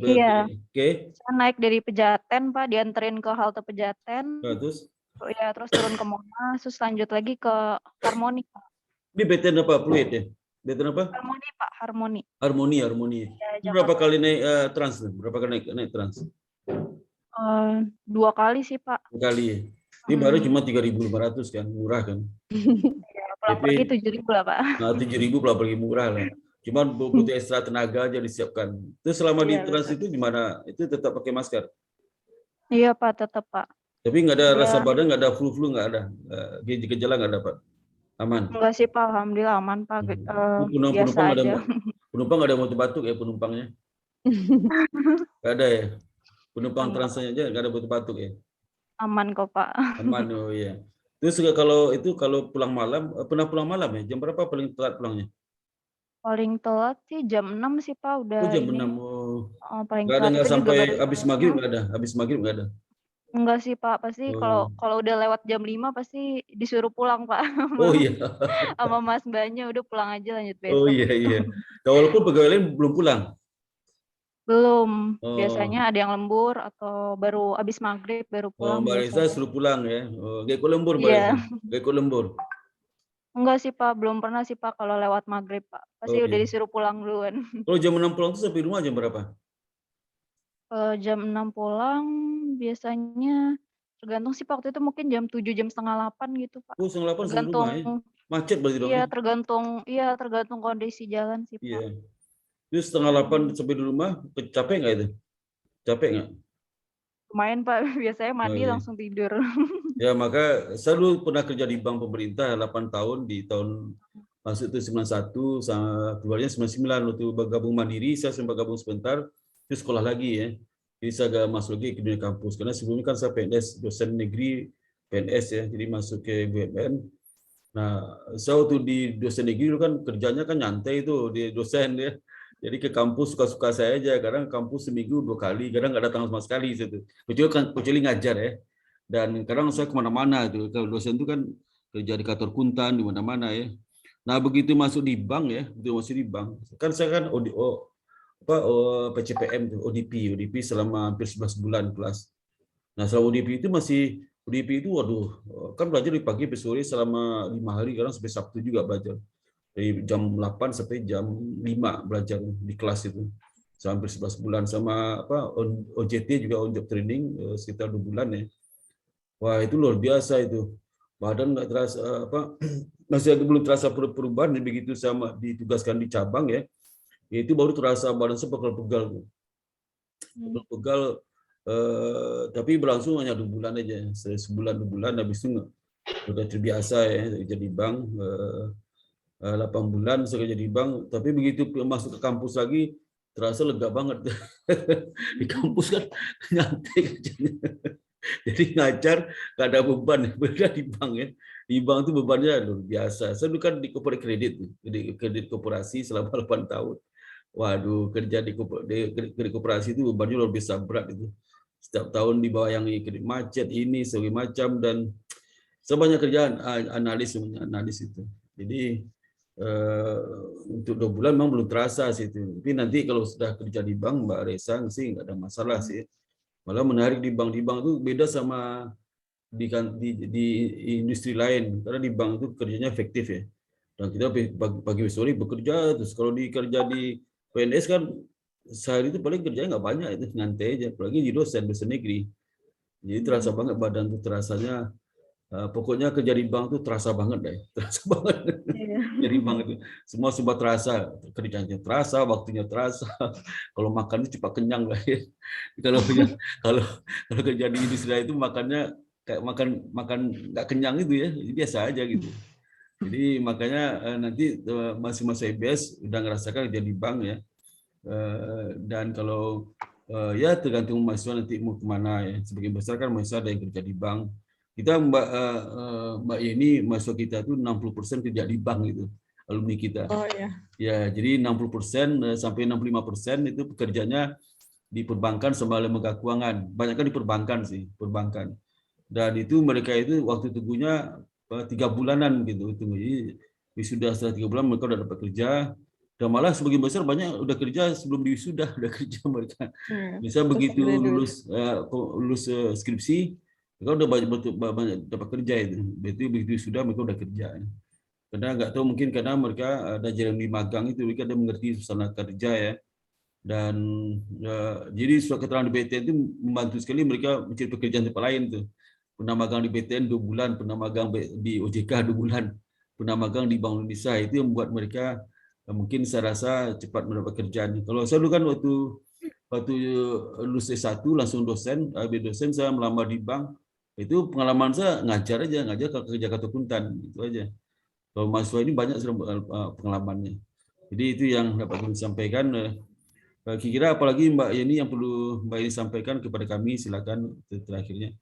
Iya, ke saya naik dari Pejaten, Pak, dianterin ke halte Pejaten, nah, terus oh iya, terus turun ke Monas, terus lanjut lagi ke Harmoni, Pak. ini BTN apa? Fluid ya? BTN apa? Harmoni, Pak, Harmoni. Harmoni, Harmoni. Iya, Ini berapa Jakarta. kali naik trans? Berapa kali naik trans? 2 kali sih, Pak. Kali ya. Ini baru Mhm. cuma 3.500 kan, murah kan. Iya, pulang DP pergi 7.000 lah, Pak. 7.000 pergi murah lah. Cuman butuh ekstra tenaga aja disiapkan. Itu selama di Iya, trans betul. itu gimana? Itu tetap pakai masker. Iya, Pak, tetep, Pak. Tapi nggak ada rasa Dia badan, nggak ada flu-flu, nggak ada. Gejala nggak ada, Pak. Aman. enggak sih, Pak, alhamdulillah aman, Pak, biasa Penumpang nggak ada, aja. penumpang nggak ada mau batuk ya penumpangnya. Nggak ada ya. Penumpang Enggak, Pak, transnya aja nggak ada batuk ya. aman kok, Pak. Aman, oh iya. Terus juga kalau pulang malam, pernah pulang malam ya? Jam berapa paling telat pulangnya? Paling telat sih jam 6 sih, Pak, udah Oh jam ini, 6. Oh. paling Nggak ada, telat nggak itu juga sampai baru habis maghrib, mhm? nggak ada. Habis maghrib nggak ada. Enggak sih, Pak, pasti kalau Oh, kalau udah lewat jam 5 pasti disuruh pulang, Pak, oh iya. sama Mas Mbaknya, udah pulang aja lanjut Oh besok iya gitu. iya. Walaupun pegawai lain belum pulang. Belum, biasanya Oh, ada yang lembur atau baru habis maghrib baru oh pulang Mbak Reza biasanya. suruh pulang ya. Oh, gak ikut lembur Mbak Reza. Iya, Gak ikut lembur. enggak sih, Pak, belum pernah sih, Pak, kalau lewat maghrib, Pak. Pasti Oh udah iya. disuruh pulang duluan. Kalau jam 6 pulang tuh sampai rumah jam berapa? Jam 6 pulang biasanya tergantung sih, Pak, waktu itu mungkin jam 7 jam setengah 8 gitu, Pak. Oh, setengah 8 sampai rumah Tergantung ya. Macet berarti dong iya, ya. tergantung kondisi jalan sih, Iya. Pak. Terus setengah 8 Mhm. sampai di rumah, capek nggak itu? Capek nggak? Lumayan, Pak, biasanya Oh mandi iya. langsung tidur. Ya maka saya dulu pernah kerja di bank pemerintah 8 tahun di tahun masuk itu 91 sama keluarnya 99 waktu bergabung mandiri saya sempat gabung sebentar terus sekolah lagi ya. Jadi saya agak masuk lagi ke dunia kampus karena sebelumnya kan saya PNS dosen negeri PNS ya jadi masuk ke BUMN. Nah, saya waktu di dosen negeri itu kan kerjanya kan nyantai itu di dosen ya. Jadi ke kampus suka-suka saya aja. Kadang kampus seminggu 2 kali, kadang nggak datang sama sekali situ. Kecuali ngajar ya. Dan kadang saya kemana-mana itu. Kalau dosen itu kan kerja di kantor kuntan di mana-mana ya. Nah begitu masuk di bank ya, begitu masuk di bank, kan saya kan PCPM tuh, ODP selama hampir 11 bulan kelas. Nah selama ODP itu waduh kan belajar di pagi sampai sore selama 5 hari, kadang sampai Sabtu juga belajar dari jam 8 sampai jam 5 belajar di kelas itu selama hampir 11 bulan sama OJT juga on job training sekitar 2 bulan ya. Wah itu luar biasa itu. Badan nggak terasa masih belum terasa perubahan begitu sama ditugaskan di cabang ya. Itu baru terasa badan saya pegal-pegal. Mmm. Pegal-pegal Tapi berlangsung hanya 2 bulan aja, sebulan 2 bulan, habis itu udah terbiasa ya jadi bank. 8 bulan saya kerja di bank, tapi begitu masuk ke kampus lagi terasa lega banget. Di kampus kan nyantai kerjanya. Jadi ngajar nggak ada beban, beda di bank ya. Di bank itu bebannya luar biasa. Saya dulu kan di corporate kredit, di kredit koperasi selama 8 tahun. Waduh, kerja di kredit koperasi itu bebannya luar biasa berat itu. Setiap tahun dibayangi kredit macet ini segala macam, dan sebanyak kerjaan analis itu. Jadi untuk 2 bulan memang belum terasa sih itu. Tapi nanti kalau sudah kerja di bank, Mbak Resa sih nggak ada masalah sih. Malah menarik di bank itu beda sama di industri lain. Karena di bank itu kerjanya efektif ya. Dan kita pagi sore bekerja, terus kalau kerja di PNS kan sehari itu paling kerjanya nggak banyak, itu nyantai aja. Apalagi di dosen negeri. Jadi terasa banget badan itu terasanya. Pokoknya kerja di bank tuh terasa banget deh, terasa banget. Jadi bank itu semua terasa, kerjanya terasa, waktunya terasa. Kalau makan itu cepat kenyang lah ya. Kalau kerja di industri itu makannya kayak makan nggak kenyang itu ya, biasa aja gitu. Jadi makanya nanti masing-masing IBS udah ngerasakan kerja di bank ya. Dan kalau ya tergantung mahasiswa nanti mau kemana ya. Sebagian besar kan mahasiswa ada yang kerja di bank. Kita Mbak Yeni, mahasiswa kita itu 60% kerja di bank itu, alumni kita. Oh iya. Ya, jadi 60% sampai 65% itu pekerjanya di perbankan sama lembaga keuangan. Banyak kan di perbankan sih, perbankan. Dan itu mereka itu waktu tunggunya 3 bulanan gitu. Jadi wisuda setelah 3 bulan mereka udah dapat kerja. Dan malah sebagian besar banyak udah kerja sebelum diwisuda, udah kerja mereka. Bisa begitu lulus skripsi, mereka udah banyak dapat kerja itu. Begitu sudah mereka udah kerja. Karena nggak tahu, mungkin karena mereka ada jalan di magang itu, mereka udah mengerti suasana kerja ya. Dan jadi surat keterangan di BTN itu membantu sekali mereka mencari pekerjaan tempat lain tuh. Pernah magang di BTN 2 bulan, pernah magang di OJK 2 bulan, pernah magang di Bank Indonesia. Itu yang membuat mereka mungkin saya rasa cepat mendapat kerjaan. Kalau saya dulu kan waktu lulus S1 langsung dosen, habis dosen saya melamar di bank. Itu pengalaman saya ngajar kerja kartu akuntan itu aja. Kalau mahasiswa ini banyak pengalamannya. Jadi itu yang dapat kami sampaikan. Kira-kira apalagi Mbak Yeni yang perlu Mbak Yeni sampaikan kepada kami, silakan terakhirnya.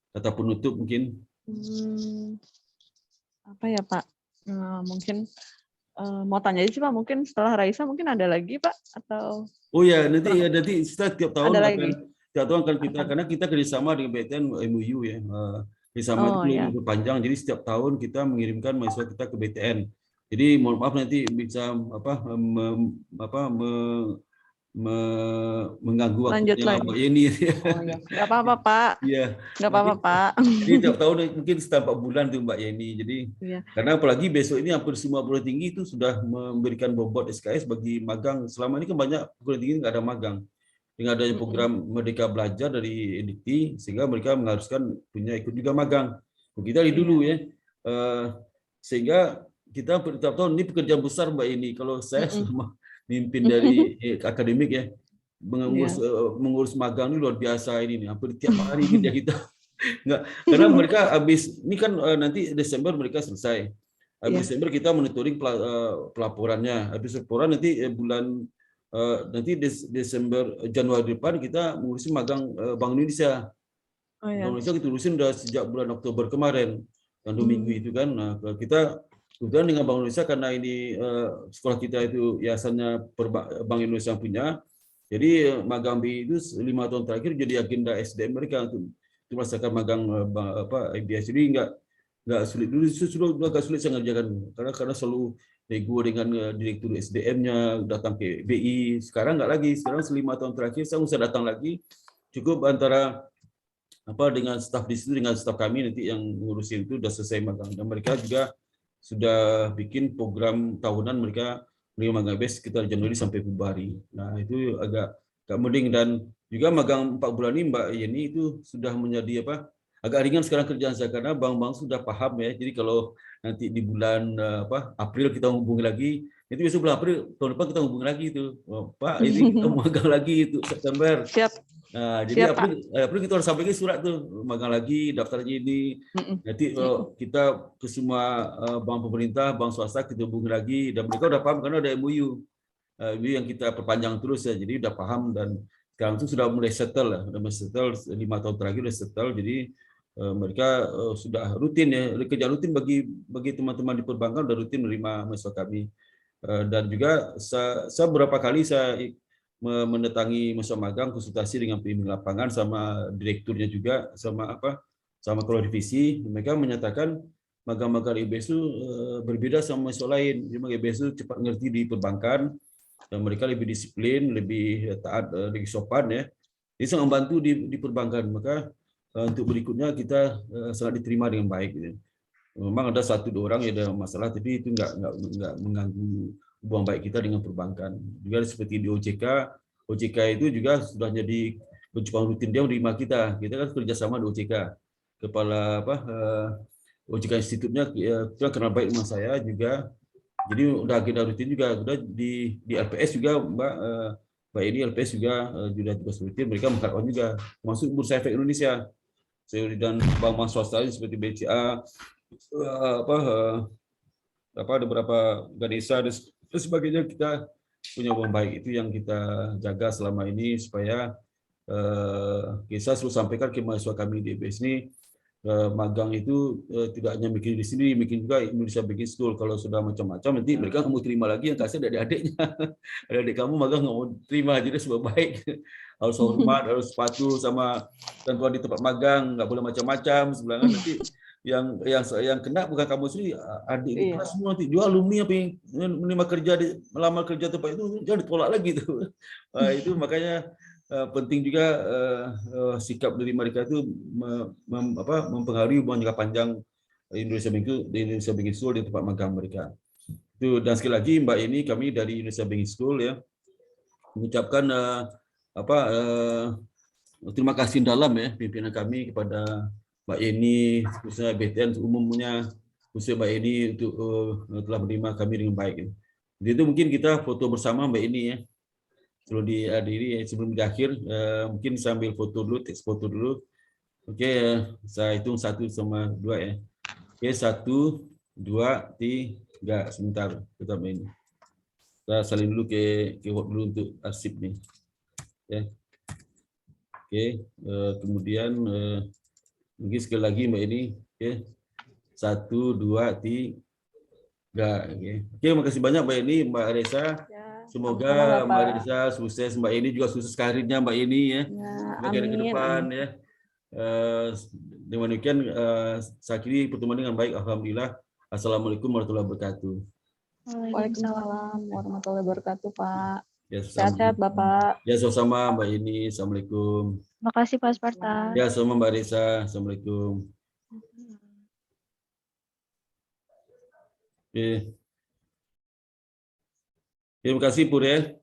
Kata penutup mungkin. Apa ya Pak? Mungkin mau tanya aja sih Pak, mungkin setelah Raisa mungkin ada lagi Pak, atau? Oh ya, nanti kita tiap tahun akan kita, karena kita kerjasama dengan BTN MUU ya. Kerjasama itu panjang, jadi setiap tahun kita mengirimkan mahasiswa kita ke BTN. Jadi mohon maaf nanti bisa mengganggu waktunya Mbak Yeni. Oh ya, nggak apa-apa Pak. Iya. Nggak apa-apa Pak. Jadi tiap tahun mungkin setelah 4 bulan tuh Mbak Yeni. Jadi karena apalagi besok ini hampir semua perguruan tinggi itu sudah memberikan bobot SKS bagi magang. Selama ini kan banyak perguruan tinggi nggak ada magang. Dengan adanya program Merdeka Belajar dari Dikti, sehingga mereka mengharuskan punya ikut juga magang. Kita dulu ya. Sehingga kita tiap tahun ini pekerjaan besar Mbak Yeni. Kalau saya selama mimpin dari akademik ya, mengurus magang ini luar biasa ini nih. Hampir tiap hari kerja kita. Enggak, karena mereka habis ini kan nanti Desember mereka selesai. Habis Desember kita monitoring pelaporannya. Habis laporan nanti bulan nanti Desember Januari depan kita mengurusin magang Bank Indonesia. Bank Indonesia kita urusin udah sejak bulan Oktober kemarin, yang 2 minggu itu kan. Nah, kita kebetulan dengan Bank Indonesia karena ini sekolah kita itu yayasannya Bank Indonesia punya. Jadi magang B itu 5 tahun terakhir jadi agenda SDM mereka untuk merasakan magang IBS. Jadi nggak sulit dulu, justru agak sulit saya ngerjakan karena selalu nego dengan direktur SDM-nya, datang ke BI. Sekarang nggak lagi, sekarang 5 tahun terakhir saya usah datang lagi. Cukup antara dengan staf di situ dengan staf kami nanti yang ngurusin itu udah selesai magang. Dan mereka juga sudah bikin program tahunan mereka magang IBS sekitar Januari sampai Februari. Nah itu agak mending, dan juga magang 4 bulan ini Mbak Yeni itu sudah menjadi agak ringan sekarang kerjaan saya karena bank-bank sudah paham ya. Jadi kalau nanti di bulan April kita hubungi lagi, Itu besok bulan April, tahun depan kita hubungi lagi itu. Oh, Pak, ini kita magang lagi itu September. Siap. Nah, jadi Siap, Pak. April kita harus sampaikan surat tuh, magang lagi, daftar ini. Nanti kita ke semua bank pemerintah, bank swasta kita hubungi lagi, dan mereka udah paham karena ada MOU. Ini yang kita perpanjang terus ya, jadi udah paham dan sekarang itu sudah mulai settle lah, udah mulai settle 5 tahun terakhir udah settle, jadi mereka sudah rutin ya, kerja rutin bagi teman-teman di perbankan udah rutin menerima mahasiswa kami. Dan juga saya beberapa kali saya mendatangi masa magang, konsultasi dengan pembimbing lapangan sama direkturnya juga, sama keluar divisi. Mereka menyatakan magang-magang IBS itu berbeda sama mahasiswa lain. Jadi IBS itu cepat ngerti di perbankan dan mereka lebih disiplin, lebih taat, lebih sopan ya. Ini sangat membantu di perbankan. Maka untuk berikutnya kita sangat diterima dengan baik. Gitu. Memang ada 1-2 orang yang ada masalah, tapi itu nggak mengganggu hubungan baik kita dengan perbankan. Juga seperti di OJK itu juga sudah jadi bencukan rutin dia menerima kita. Kita kan kerjasama di OJK. Kepala OJK Institutnya kita kenal baik dengan saya juga. Jadi udah kita rutin juga. Udah di LPS juga Mbak ini LPS juga sudah tugas rutin. Mereka mengharapkan juga masuk Bursa Efek Indonesia. Dan bank-bank swasta seperti BCA, ada beberapa Ganesha dan sebagainya, kita punya hubungan baik. Itu yang kita jaga selama ini supaya kita selalu sampaikan ke mahasiswa kami di IBS ini, magang itu tidak hanya bikin di sini, bikin juga Indonesia Banking School. Kalau sudah macam-macam nanti mereka nggak mau terima lagi, yang kasih dari adik-adiknya. Adik kamu magang nggak mau terima, jadi sebab baik harus hormat, harus patuh sama tentuan di tempat magang, nggak boleh macam-macam sebelah nanti yang kena bukan kamu sendiri, adik di kelas semua, nanti jual alumni apa yang menerima kerja melamar kerja tempat itu jangan ditolak lagi tuh. Itu makanya penting juga sikap dari mereka itu mempengaruhi hubungan jangka panjang Indonesia Banking School di tempat magang mereka. Itu, dan sekali lagi Mbak ini kami dari Indonesia Banking School ya mengucapkan terima kasih dalam ya pimpinan kami kepada Mbak Yeni, khususnya BTN umumnya, khususnya Mbak Yeni untuk telah menerima kami dengan baik. Jadi itu mungkin kita foto bersama Mbak Yeni ya. Sebelum dihadiri, sebelum diakhir, mungkin sambil foto dulu, teks foto dulu. Oke, saya hitung 1 sama 2 ya. Oke, 1, 2, 3, sebentar kita main. Kita salin dulu ke web dulu untuk arsip nih. Ya. Oke, kemudian mungkin sekali lagi Mbak ini, oke, 1, 2, 3. Oke, makasih banyak Mbak ini, Mbak Reza. Semoga Mbak Reza sukses, Mbak ini juga sukses karirnya Mbak ini ya. Sebagai ke depan ya. Dengan demikian saya akhiri pertemuan dengan baik. Alhamdulillah. Assalamualaikum warahmatullahi wabarakatuh. Waalaikumsalam warahmatullahi wabarakatuh, Pak. Ya, Sehat-sehat, Bapak. Ya, sama Mbak ini. Assalamualaikum. Makasih Pak Sparta. Ya, sama Mbak Reza. Assalamualaikum. Oke. Terima kasih Pur ya.